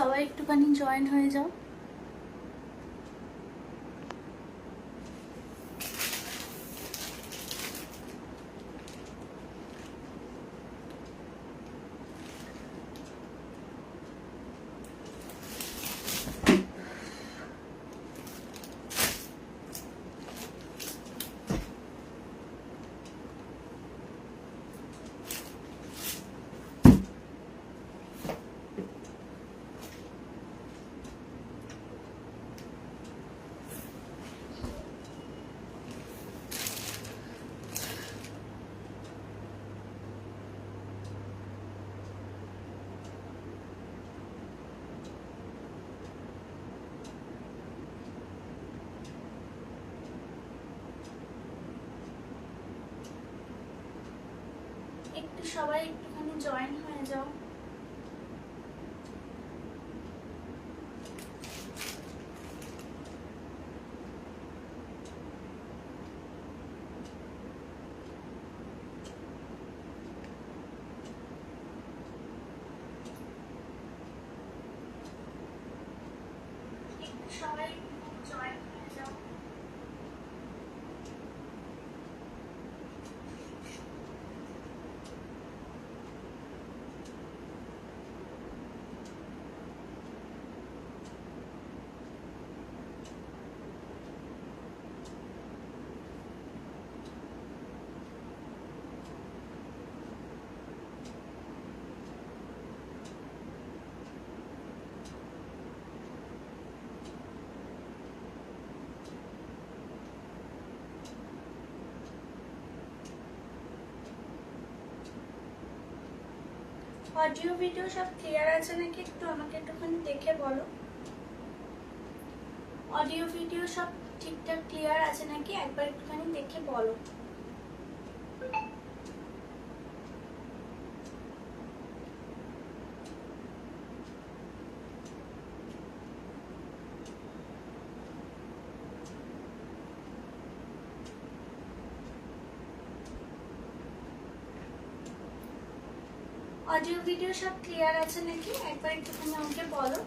সবাই একটুখানি জয়েন হয়ে যাও। একটু সবাই একটুখানি জয়েন হয়ে যাও। সবাই জয়েন হয়ে যাও। অডিও ভিডিও সব ক্লিয়ার আছে নাকি একটু আমাকে একটুখানি দেখে বলো। অডিও ভিডিও সব ঠিকঠাক ক্লিয়ার আছে নাকি একবার একটুখানি দেখে বলো। অডিও ভিডিও সব ক্লিয়ার আছে নাকি একবার একটুখানি আমাকে বলো।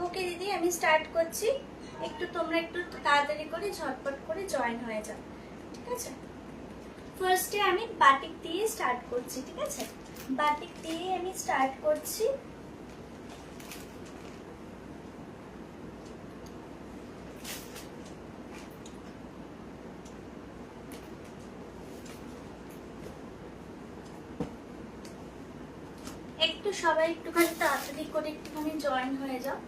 ওকে দিদি, আমি স্টার্ট করছি। একটু তোমরা একটু তাড়াতাড়ি করে ঝটপট করে জয়েন হয়ে যাও, ঠিক আছে? ফার্স্টে আমি বাটিক দিয়ে স্টার্ট করছি, ঠিক আছে? বাটিক দিয়ে আমি স্টার্ট করছি। একটু সবাই একটুখানি তাড়াতাড়ি করে একটুখানি জয়েন হয়ে যাও।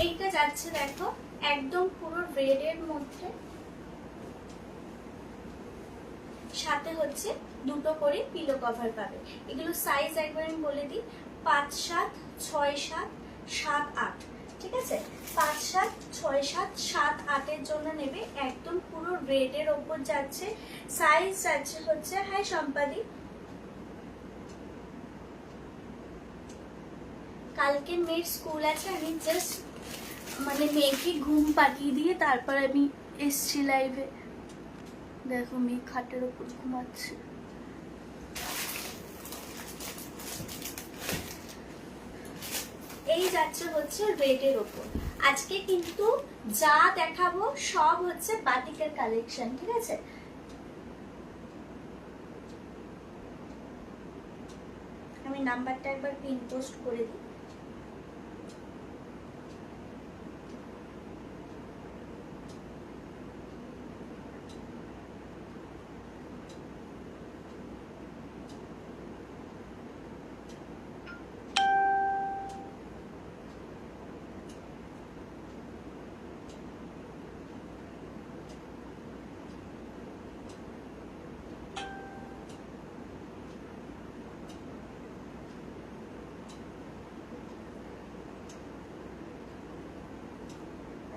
এইটা যাচ্ছে দেখো একদম পুরো রেড এর মধ্যে, সাথে হচ্ছে দুটো করে পিলো কভার পাবে। এগুলো সাইজ একবার আমি বলে দিই, 5, 7, 6, 7, 7, 8, ঠিক আছে? 5, 7, 6, 7, 7, 8 এর জন্য নেবে। একদম পুরো রেড এর ওপর যাচ্ছে। সাইজ যাচ্ছে হচ্ছে, হাই সম্পাদি, কালকে মেয়ের স্কুল আছে, আমি জাস্ট মানে মেয়েকে ঘুম পাঠিয়ে দিয়ে তারপর আমি এসছি লাইভে। দেখো মেয়ে খাটের ওপর ঘুমাচ্ছে। এই যাচ্ছে হচ্ছে রেডের ওপর। আজকে কিন্তু যা দেখাবো সব হচ্ছে বাটিকের কালেকশন, ঠিক আছে? আমি নাম্বারটা একবার পিন পোস্ট করে দিই।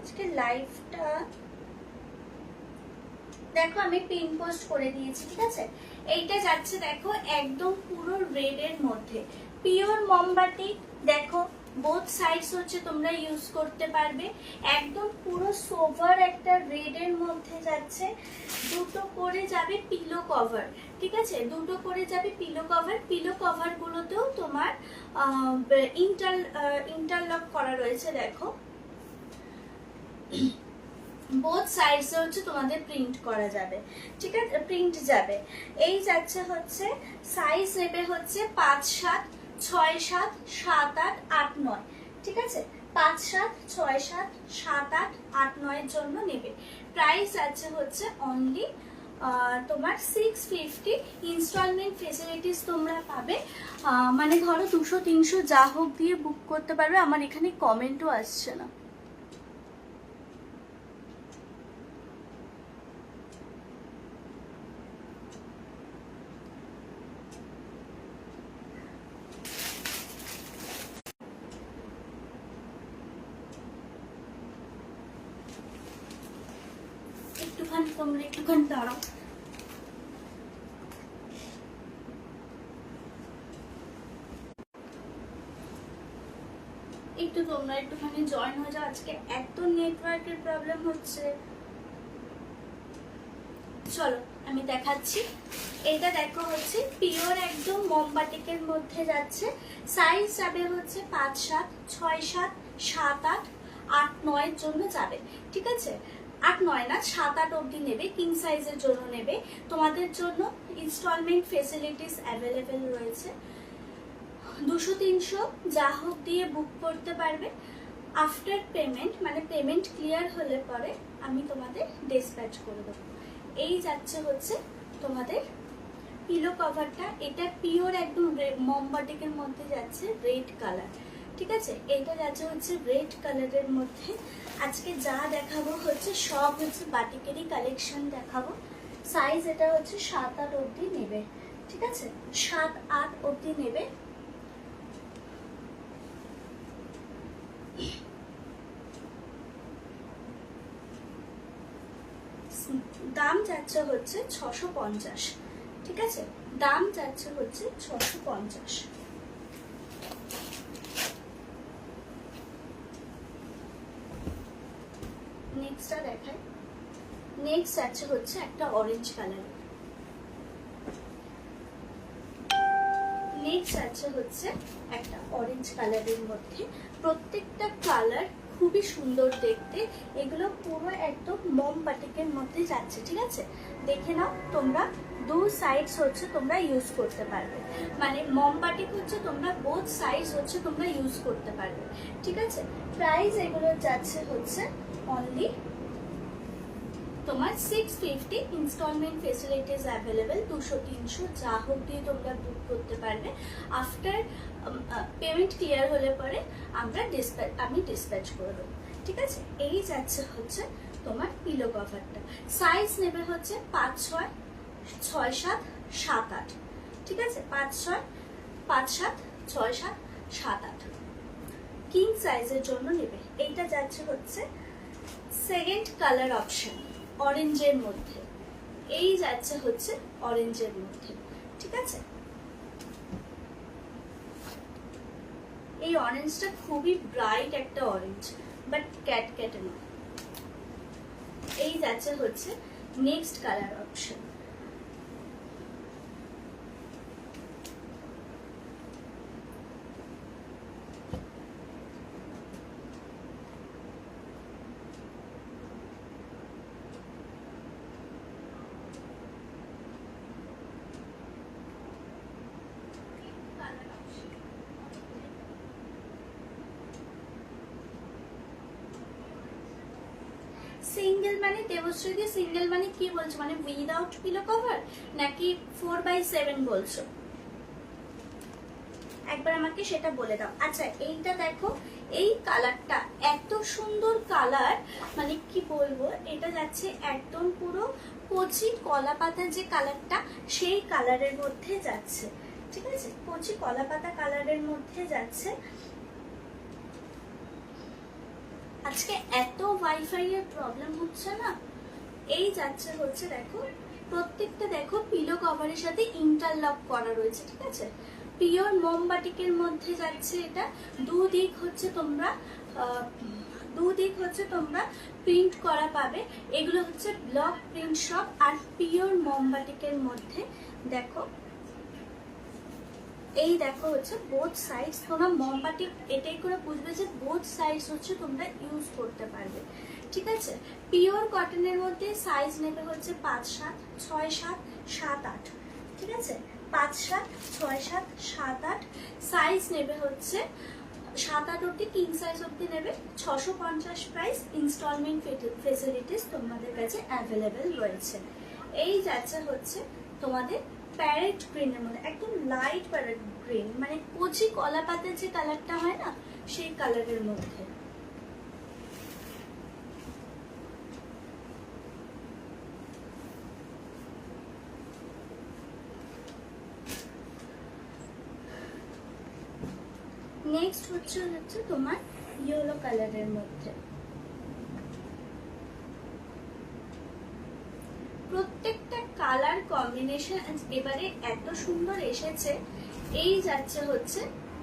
আজকে লাইভটা দেখো আমি পিন পোস্ট করে দিয়েছি, ঠিক আছে। এইটা যাচ্ছে দেখো একদম পুরো রেড এর মধ্যে, পিওর মোমবাতি। দেখো বোথ সাইডস হচ্ছে তোমরা ইউজ করতে পারবে, একদম পুরো সোভার একটা রেড এর মধ্যে যাচ্ছে। দুটো করে যাবে পিলো কভার, ঠিক আছে, দুটো করে যাবে পিলো কভার। পিলো কভার গুলোতেও তোমার ইন্টারলক করা রয়েছে, দেখো বোথ সাইডস হচ্ছে তোমাদের প্রিন্ট করা যাবে, ঠিক আছে, প্রিন্ট যাবে। এই যাচ্ছে হচ্ছে সাইজ নেবে হচ্ছে 5, 7, 6, 7, 7, 8, 8, 9, ঠিক আছে। 5, 7, 6, 7, 7, 8, 8, 9 এর জন্য নেবে। প্রাইস আছে হচ্ছে অনলি তোমার 650। ইনস্টলমেন্ট ফেসিলিটিস তোমরা পাবে, মানে ধরো 200-300 যা হোক দিয়ে বুক করতে পারবে। আমার এখানে কমেন্টও আসছে না। তোমরা একটুখানি দাঁড়াও। একটু তোমরা একটুখানি জয়েন হয়ে যাও, আজকে এত নেটওয়ার্কের প্রবলেম হচ্ছে। চলো আমি দেখাচ্ছি। এটা দেখো হচ্ছে পিওর একদম মোমবাটিকের মধ্যে যাচ্ছে। সাইজ যাবে হচ্ছে 5, 7, 6, 7, 7, 8, 8, 9 এর জন্য যাবে, ঠিক আছে। 8, 9 না, 7, 8 অবধি নেবে, কিং সাইজের জন্য নেবে। তোমাদের জন্য ইনস্টলমেন্ট ফেসিলিটিস অ্যাভেলেবেল রয়েছে। 200-300 যা হোক দিয়ে বুক করতে পারবে। আফটার পেমেন্ট মানে পেমেন্ট ক্লিয়ার হলে পরে আমি তোমাদের ডিসপ্যাচ করে দেবো। এই যাচ্ছে হচ্ছে তোমাদের পিলো কভারটা। এটা পিওর একদম মোমবাটিকের মধ্যে যাচ্ছে, রেড কালার, ঠিক আছে। এটা যাচ্ছে হচ্ছে রেড কালারের মধ্যে। আজকে যা দেখাবো হচ্ছে সব হচ্ছে বাটিকেরই কালেকশন দেখাবো। সাইজ এটা হচ্ছে 7, 8 অবধি নেবে, ঠিক আছে, 7, 8 অবধি নেবে। দাম যাচ্ছে হচ্ছে 650, ঠিক আছে, দাম যাচ্ছে হচ্ছে 650। নেক্সটটা দেখাই। নেক্সট যাচ্ছে হচ্ছে একটা অরেঞ্জ কালার। নেক্সট যাচ্ছে হচ্ছে একটা অরেঞ্জ কালারের মধ্যে। প্রত্যেকটা কালার খুবই সুন্দর দেখতে। এগুলো পুরো একদম মোমবাটিকের মধ্যে যাচ্ছে, ঠিক আছে। দেখে নাও তোমরা, দু সাইডস হচ্ছে তোমরা ইউজ করতে পারবে, মানে মোমবাটিক হচ্ছে তোমরা বোথ সাইডস হচ্ছে তোমরা ইউজ করতে পারবে, ঠিক আছে। প্রাইস এগুলো যাচ্ছে হচ্ছে অনলি তোমার 650। Instalment facilities available. 200-300 যা হোক দিয়ে তোমরা বুক করতে পারবে। আফটার পেমেন্ট ক্লিয়ার হলে পরে আমি ডিসপ্যাচ করে দেবো, ঠিক আছে। এই যাচ্ছে হচ্ছে তোমার পিলো কভারটা। সাইজ নেবে হচ্ছে 5, 6, 6, 7, 7, 8, ঠিক আছে। 5, 7, 6, 7, 7, 8 কিং সাইজের জন্য নেবে। এইটা যাচ্ছে হচ্ছে সেকেন্ড কালার অপশন অরেঞ্জের মধ্যে। এই যাচ্ছে হচ্ছে অরেঞ্জের মধ্যে, ঠিক আছে। এই অরেঞ্জটা খুবই ব্রাইট একটা অরেঞ্জ, বাট ক্যাট নয়। এই যাচ্ছে হচ্ছে নেক্সট কালার অপশন। সিঙ্গেল মানে দেবশ্রীদি, সিঙ্গেল মানে কি বলছো, মানে উইদাউট পিলো কভার নাকি 4/7 বলছো? একবার আমাকে সেটা বলে দাও। আচ্ছা এইটা দেখো, এই কালারটা এত সুন্দর কালার, মানে কি বলবো, এটা যাচ্ছে একদম পুরো কচি কলা পাতার যে কালারটা সেই কালারের মধ্যে যাচ্ছে, ঠিক আছে। কচি কলা পাতা কালারের মধ্যে যাচ্ছে। আজকে এত ওয়াইফাই এর প্রবলেম হচ্ছে না। এই যাচ্ছে হচ্ছে দেখো, প্রত্যেকটা দেখো পিলো কভারের সাথে ইন্টারলক করা রয়েছে, ঠিক আছে। পিওর মোমবাটিকের মধ্যে যাচ্ছে এটা। দুদিক হচ্ছে তোমরা প্রিন্ট করা পাবে। এগুলো হচ্ছে ব্লক প্রিন্ট সব। আর পিওর মোমবাটিকের মধ্যে দেখো, এই দেখো হচ্ছে বোথ সাইডস। তোমরা মোমবাটিক এটাই করে বুঝবে যে বোথ সাইডস হচ্ছে তোমরা ইউজ করতে পারবে, ঠিক আছে। পিওর কটনের মধ্যে সাইজ নেবে হচ্ছে 5, 7, 6, 7, 7, 8, ঠিক আছে। 5, 7, 6, 7, 7, 8 সাইজ নেবে হচ্ছে 7, 8 অব্দি, কিং সাইজ অব্দি নেবে। 650 প্রাইস। ইনস্টলমেন্ট ফেসিলিটিস তোমাদের কাছে অ্যাভেলেবেল রয়েছে। এই যাচ্ছে হচ্ছে তোমাদের প্যারেট গ্রিনের মধ্যে, একদম লাইট প্যারেট গ্রিন, মানে কচি কলা পাতার যে কালারটা হয় না, সেই কালারের মধ্যে। নেক্সট হচ্ছে তোমার ইয়েলো কালারের মধ্যে। প্রত্যেকটা কালার কম্বিনেশন এবারে এত সুন্দর এসেছে। এই যাচ্ছে হচ্ছে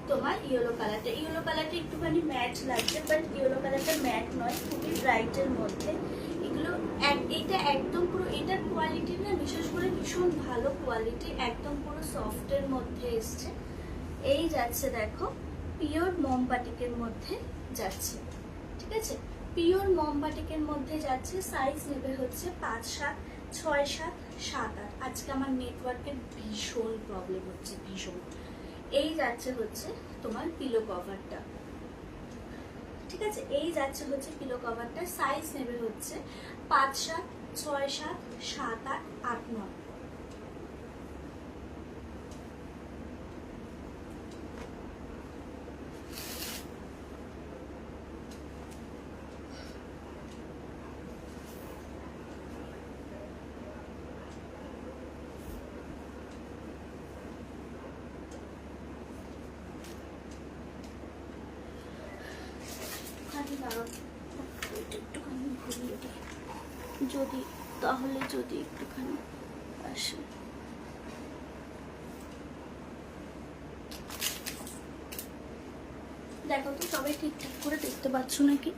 তোমার ইয়েলো কালারটা। ইয়েলো কালারটা একটুখানি ম্যাট লাগছে, বাট ইয়েলো কালারটা ম্যাট নয়, খুবই ব্রাইটের মধ্যে। এগুলো এটা একদম পুরো, এটার কোয়ালিটি না বিশেষ করে ভীষণ ভালো কোয়ালিটি, একদম পুরো সফটের মধ্যে এসছে। এই যাচ্ছে দেখো পিওর মোমবাটিকের মধ্যে যাচ্ছে, ঠিক আছে। পিওর মোমবাটিকের মধ্যে যাচ্ছে। সাইজ নেবে হচ্ছে 5, 7, 6, 7, 7, 8। আজকে আমার নেটওয়ার্কের ভীষণ প্রবলেম হচ্ছে, ভীষণ। এই যাচ্ছে হচ্ছে তোমার পিলো কভারটা, ঠিক আছে। এই যাচ্ছে হচ্ছে পিলো কভারটা। সাইজ নেবে হচ্ছে 5, 7, 6, 7, 7, 8, 8, 9। একটুখানি ঘুরিয়ে দিই, যদি একটুখানি আসে। দেখো তো সবাই ঠিকঠাক করে দেখতে পাচ্ছ নাকি?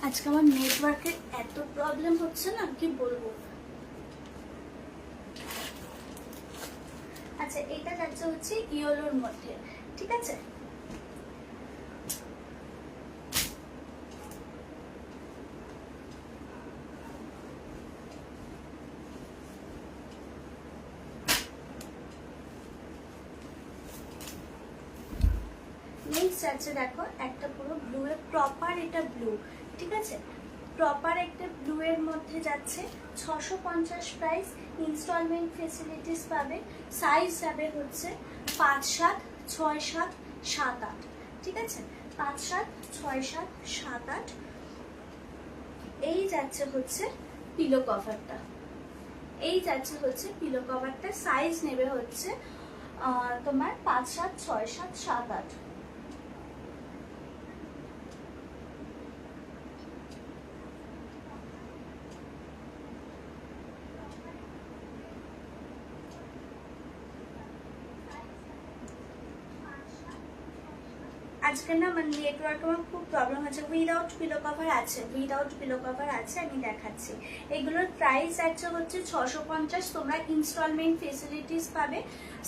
আজকে আমার নেটওয়ার্কের এত প্রবলেম হচ্ছে না, কি বলবো। আচ্ছা, এটা যাচ্ছে হচ্ছে ইয়েলোর মধ্যে, ঠিক আছে। নেক্সট যাচ্ছে দেখো একটা পুরো ব্লু এর, প্রপার এটা ব্লু, ঠিক আছে। প্রপার একটা ব্লু এর মধ্যে যাচ্ছে। 650 প্রাইস। ইনস্টলমেন্ট ফেসিলিটিস পাবে। সাইজ যাবে হচ্ছে 5, 7, 6, 7, 7, 8, ঠিক আছে। 5, 7, 6, 7, 7, 8। এই যাচ্ছে হচ্ছে পিলো কভারটা। সাইজ নেবে হচ্ছে তোমার 5, 7, 6, 7, 7, 8। আজকে না আমার নেটওয়ার্ক আমার খুব প্রবলেম হচ্ছে। উইদাউট পিলো কভার আছে, আমি দেখাচ্ছি। এগুলোর প্রাইস আছে হচ্ছে 650। তোমরা ইনস্টলমেন্ট ফেসিলিটিস পাবে।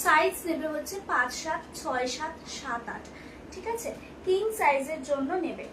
সাইজ নেবে হচ্ছে 5, 7, 6, 7, 7, 8, ঠিক আছে। কিং সাইজের জন্য নেবে।